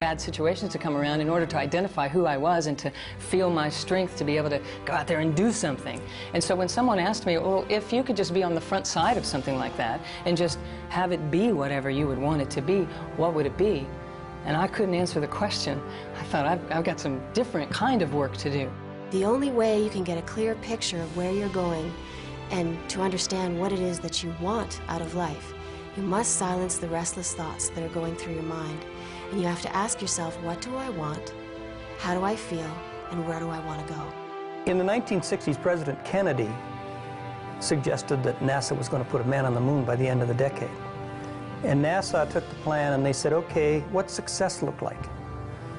Bad situations to come around in order to identify who I was and to feel my strength to be able to go out there and do something. And so when someone asked me, well, if you could just be on the front side of something like that and just have it be whatever you would want it to be, what would it be? And I couldn't answer the question. I thought, I've got some different kind of work to do. The only way you can get a clear picture of where you're going and to understand what it is that you want out of life, you must silence the restless thoughts that are going through your mind. And you have to ask yourself, what do I want, how do I feel, and where do I want to go? In the 1960s, President Kennedy suggested that NASA was going to put a man on the moon by the end of the decade. And NASA took the plan and they said, okay, what's success look like?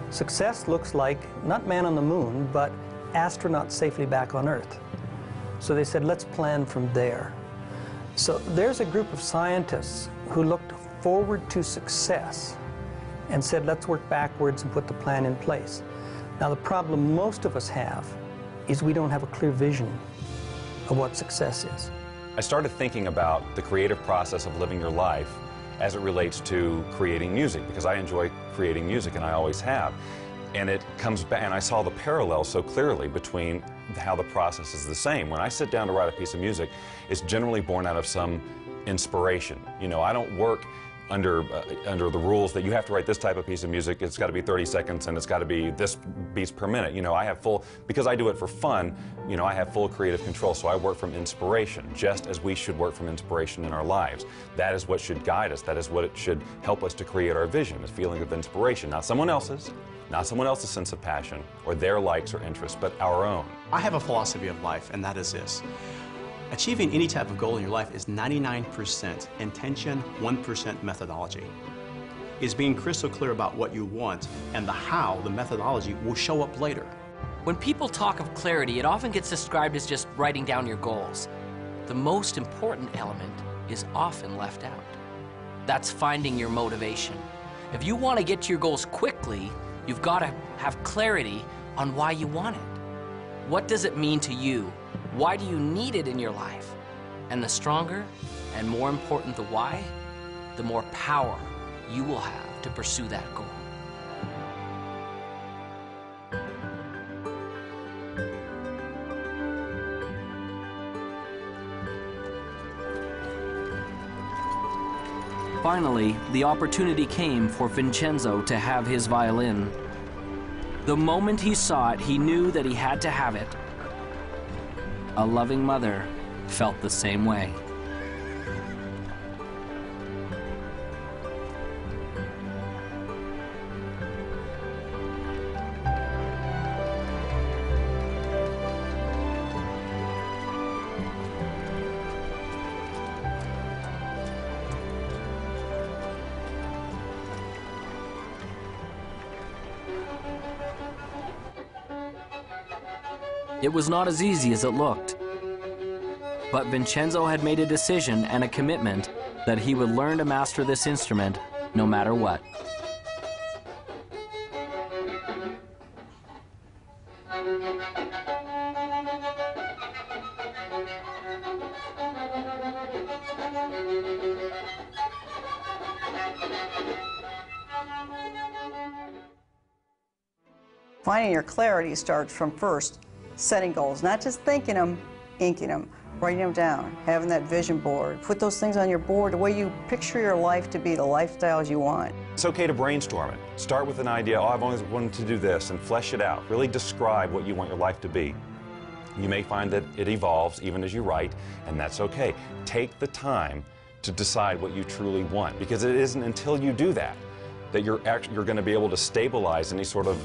Success looks like not man on the moon, but astronauts safely back on Earth. So they said, let's plan from there. So there's a group of scientists who looked forward to success and said, let's work backwards and put the plan in place. Now, the problem most of us have is we don't have a clear vision of what success is. I started thinking about the creative process of living your life as it relates to creating music, because I enjoy creating music, and I always have. And it comes back, and I saw the parallel so clearly between how the process is the same. When I sit down to write a piece of music, it's generally born out of some inspiration. You know, I don't work under the rules that you have to write this type of piece of music, it's got to be 30 seconds and it's got to be this beats per minute. You know, I have full, because I do it for fun, you know, I have full creative control, so I work from inspiration, just as we should work from inspiration in our lives. That is what should guide us. That is what it should help us to create our vision, a feeling of inspiration, not someone else's sense of passion or their likes or interests, but our own. I have a philosophy of life, and that is this. Achieving any type of goal in your life is 99% intention, 1% methodology. Is being crystal clear about what you want and the how, the methodology, will show up later. When people talk of clarity, it often gets described as just writing down your goals. The most important element is often left out. That's finding your motivation. If you want to get to your goals quickly, you've got to have clarity on why you want it. What does it mean to you? Why do you need it in your life? And the stronger and more important the why, the more power you will have to pursue that goal. Finally, the opportunity came for Vincenzo to have his violin. The moment he saw it, he knew that he had to have it. A loving mother felt the same way. It was not as easy as it looked. But Vincenzo had made a decision and a commitment that he would learn to master this instrument no matter what. Finding your clarity starts from first setting goals, not just thinking them, inking them, writing them down, having that vision board. Put those things on your board the way you picture your life to be, the lifestyles you want. It's okay to brainstorm it. Start with an idea, oh, I've always wanted to do this, and flesh it out. Really describe what you want your life to be. You may find that it evolves even as you write, and that's okay. Take the time to decide what you truly want, because it isn't until you do that that you're going to be able to stabilize any sort of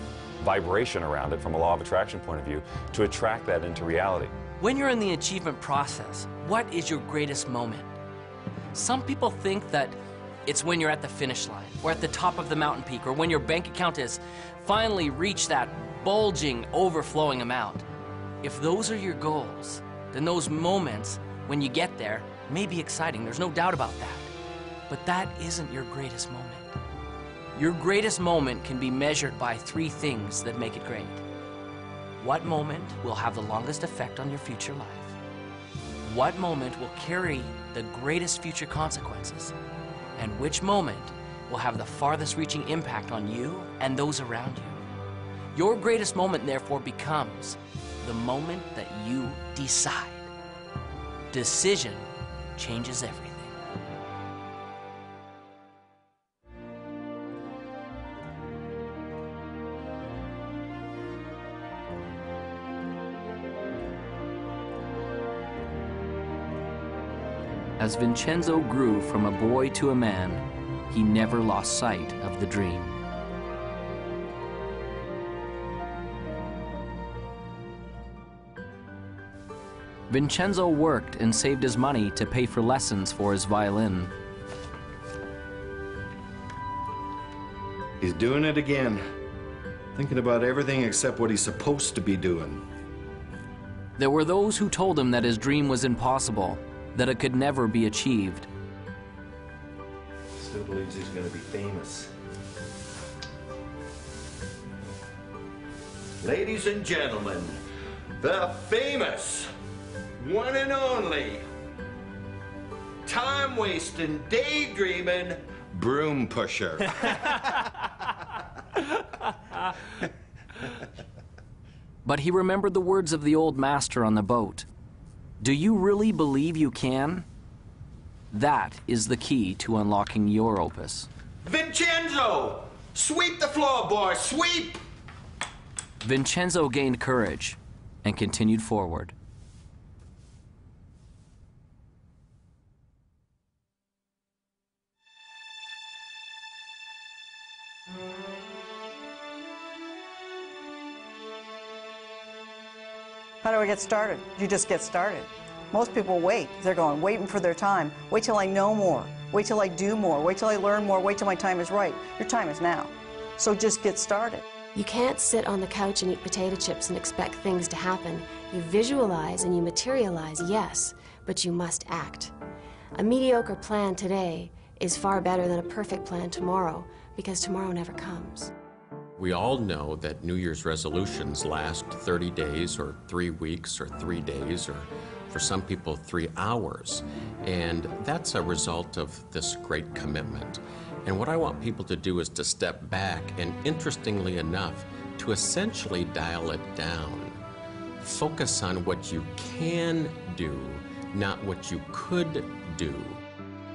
vibration around it from a law of attraction point of view to attract that into reality. When you're in the achievement process, what is your greatest moment? Some people think that it's when you're at the finish line, or at the top of the mountain peak, or when your bank account has finally reached that bulging, overflowing amount. If those are your goals, then those moments when you get there may be exciting, there's no doubt about that. But that isn't your greatest moment. Your greatest moment can be measured by three things that make it great. What moment will have the longest effect on your future life? What moment will carry the greatest future consequences? And which moment will have the farthest reaching impact on you and those around you. Your greatest moment, therefore, becomes the moment that you decide. Decision changes everything. As Vincenzo grew from a boy to a man, he never lost sight of the dream. Vincenzo worked and saved his money to pay for lessons for his violin. He's doing it again. Thinking about everything except what he's supposed to be doing. There were those who told him that his dream was impossible, that it could never be achieved. Still believes he's going to be famous. Ladies and gentlemen, the famous, one and only, time-wasting, daydreaming, broom pusher. But he remembered the words of the old master on the boat. Do you really believe you can? That is the key to unlocking your opus. Vincenzo! Sweep the floor, boy, sweep! Vincenzo gained courage and continued forward. How do I get started? You just get started. Most people wait. They're waiting for their time. Wait till I know more. Wait till I do more. Wait till I learn more. Wait till my time is right. Your time is now. So just get started. You can't sit on the couch and eat potato chips and expect things to happen. You visualize and you materialize, yes, but you must act. A mediocre plan today is far better than a perfect plan tomorrow, because tomorrow never comes. We all know that New Year's resolutions last 30 days or 3 weeks or 3 days or for some people 3 hours. And that's a result of this great commitment. And what I want people to do is to step back and, interestingly enough, to essentially dial it down. Focus on what you can do, not what you could do.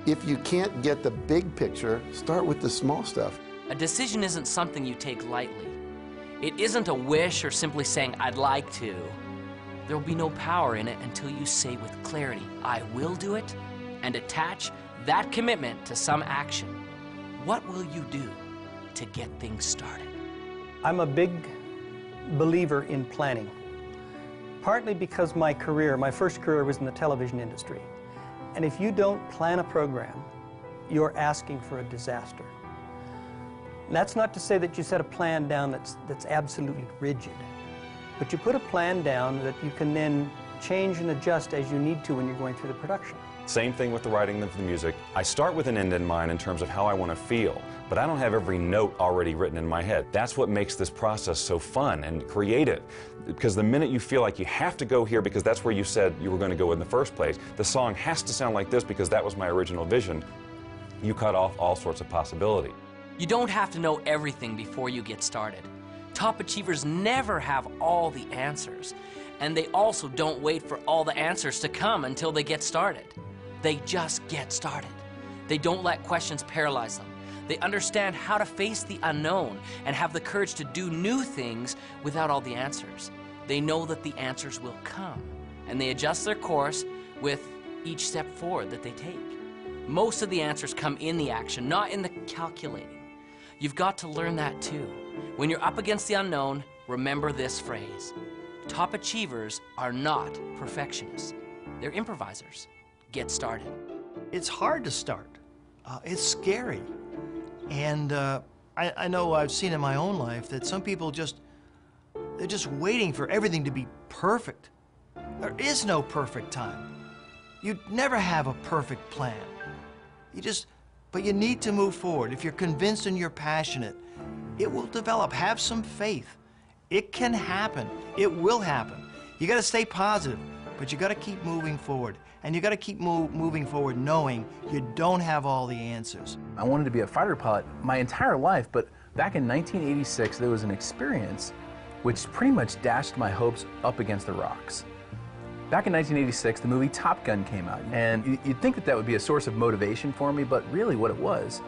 If you can't get the big picture, start with the small stuff. A decision isn't something you take lightly. It isn't a wish or simply saying, I'd like to. There will be no power in it until you say with clarity, I will do it, and attach that commitment to some action. What will you do to get things started? I'm a big believer in planning, partly because my first career was in the television industry. And if you don't plan a program, you're asking for a disaster. And that's not to say that you set a plan down that's absolutely rigid, but you put a plan down that you can then change and adjust as you need to when you're going through the production. Same thing with the writing of the music. I start with an end in mind in terms of how I want to feel, but I don't have every note already written in my head. That's what makes this process so fun and creative, because the minute you feel like you have to go here because that's where you said you were going to go in the first place, the song has to sound like this because that was my original vision, you cut off all sorts of possibility. You don't have to know everything before you get started. Top achievers never have all the answers, and they also don't wait for all the answers to come until they get started. They just get started. They don't let questions paralyze them. They understand how to face the unknown and have the courage to do new things without all the answers. They know that the answers will come, and they adjust their course with each step forward that they take. Most of the answers come in the action, not in the calculating. You've got to learn that too. When you're up against the unknown, remember this phrase. Top achievers are not perfectionists. They're improvisers. Get started. It's hard to start. It's scary. And I know I've seen in my own life that some people they're just waiting for everything to be perfect. There is no perfect time. You'd never have a perfect plan. But you need to move forward. If you're convinced and you're passionate, it will develop. Have some faith. It can happen. It will happen. You got to stay positive. but you got to keep moving forward. And you got to keep moving forward knowing you don't have all the answers. I wanted to be a fighter pilot my entire life, but back in 1986, there was an experience which pretty much dashed my hopes up against the rocks. Back in 1986, the movie Top Gun came out, and you'd think that that would be a source of motivation for me, but really what it was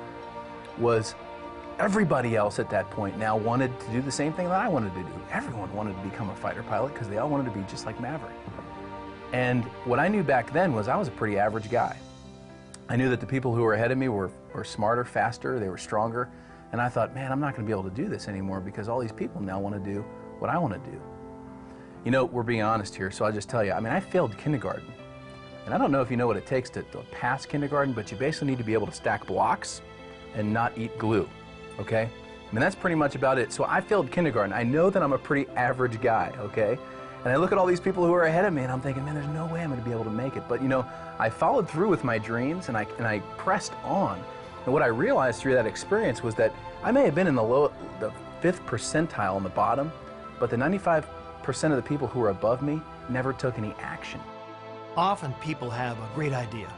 everybody else at that point now wanted to do the same thing that I wanted to do. Everyone wanted to become a fighter pilot because they all wanted to be just like Maverick. And what I knew back then was I was a pretty average guy. I knew that the people who were ahead of me were smarter, faster, they were stronger, and I thought, man, I'm not going to be able to do this anymore because all these people now want to do what I want to do. You know, we're being honest here, so I'll just tell you, I mean, I failed kindergarten. And I don't know if you know what it takes to pass kindergarten, but you basically need to be able to stack blocks and not eat glue, okay? I mean, that's pretty much about it. So I failed kindergarten. I know that I'm a pretty average guy, okay? And I look at all these people who are ahead of me and I'm thinking, man, there's no way I'm going to be able to make it. But, you know, I followed through with my dreams and I pressed on. And what I realized through that experience was that I may have been in the 5th percentile on the bottom, but the 95% of the people who were above me never took any action. Often people have a great idea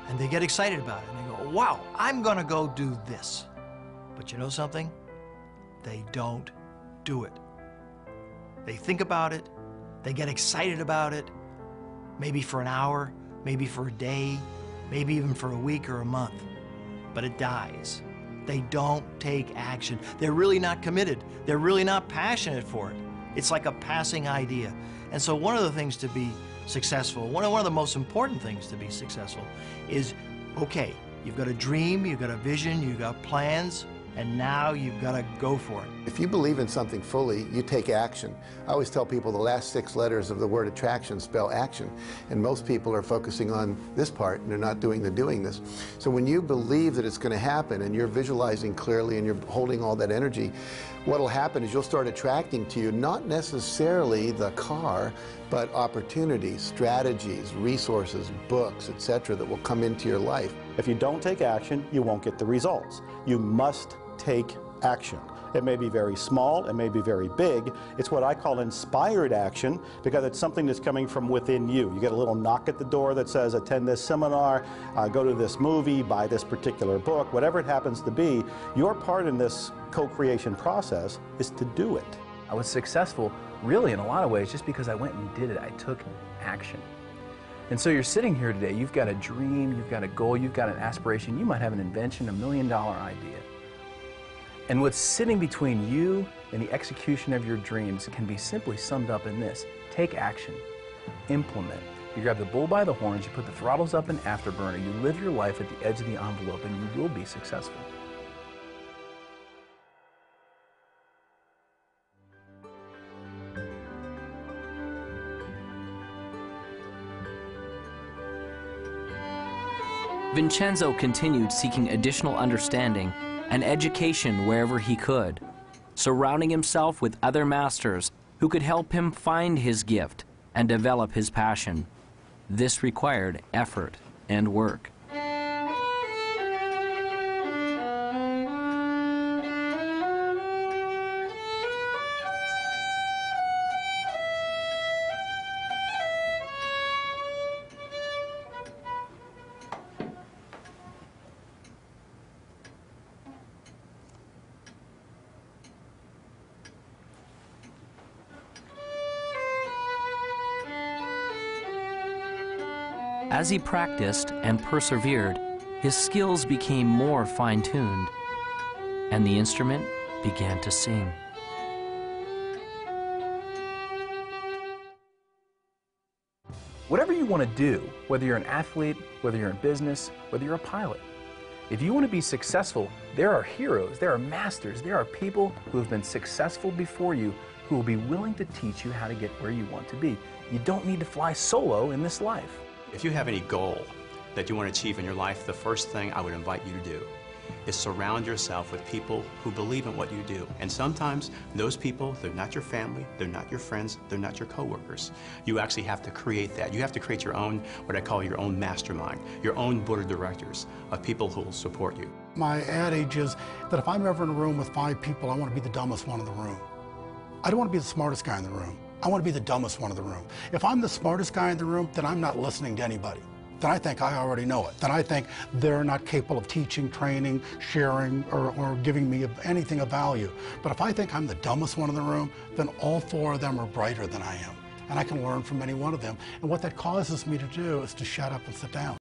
and they get excited about it and they go, wow, I'm going to go do this. But you know something? They don't do it. They think about it, they get excited about it, maybe for an hour, maybe for a day, maybe even for a week or a month, but it dies. They don't take action. They're really not committed. They're really not passionate for it. It's like a passing idea. And so one of the things to be successful, one of the most important things to be successful is, okay, you've got a dream, you've got a vision, you've got plans, and now you've got to go for it. If you believe in something fully, you take action. I always tell people the last 6 letters of the word attraction spell action, and most people are focusing on this part and they're not doing the doing this. So when you believe that it's going to happen and you're visualizing clearly and you're holding all that energy, what will happen is you'll start attracting to you not necessarily the car, but opportunities, strategies, resources, books, etc. that will come into your life. If you don't take action, you won't get the results. You must take action. It may be very small, it may be very big. It's what I call inspired action because it's something that's coming from within you. You get a little knock at the door that says, attend this seminar, go to this movie, buy this particular book, whatever it happens to be. Your part in this co-creation process is to do it. I was successful really in a lot of ways just because I went and did it. I took action. And so you're sitting here today, you've got a dream, you've got a goal, you've got an aspiration, you might have an invention, $1 million idea. And what's sitting between you and the execution of your dreams can be simply summed up in this: take action, implement. You grab the bull by the horns, you put the throttles up in afterburner, you live your life at the edge of the envelope, and you will be successful. Vincenzo continued seeking additional understanding and education wherever he could, surrounding himself with other masters who could help him find his gift and develop his passion. This required effort and work. As he practiced and persevered, his skills became more fine-tuned, and the instrument began to sing. Whatever you want to do, whether you're an athlete, whether you're in business, whether you're a pilot, if you want to be successful, there are heroes, there are masters, there are people who have been successful before you who will be willing to teach you how to get where you want to be. You don't need to fly solo in this life. If you have any goal that you want to achieve in your life, the first thing I would invite you to do is surround yourself with people who believe in what you do. And sometimes those people, they're not your family, they're not your friends, they're not your coworkers. You actually have to create that. You have to create your own, what I call your own mastermind, your own board of directors of people who will support you. My adage is that if I'm ever in a room with 5 people, I want to be the dumbest one in the room. I don't want to be the smartest guy in the room. I want to be the dumbest one in the room. If I'm the smartest guy in the room, then I'm not listening to anybody. Then I think I already know it. Then I think they're not capable of teaching, training, sharing, or giving me anything of value. But if I think I'm the dumbest one in the room, then all four of them are brighter than I am. And I can learn from any one of them. And what that causes me to do is to shut up and sit down.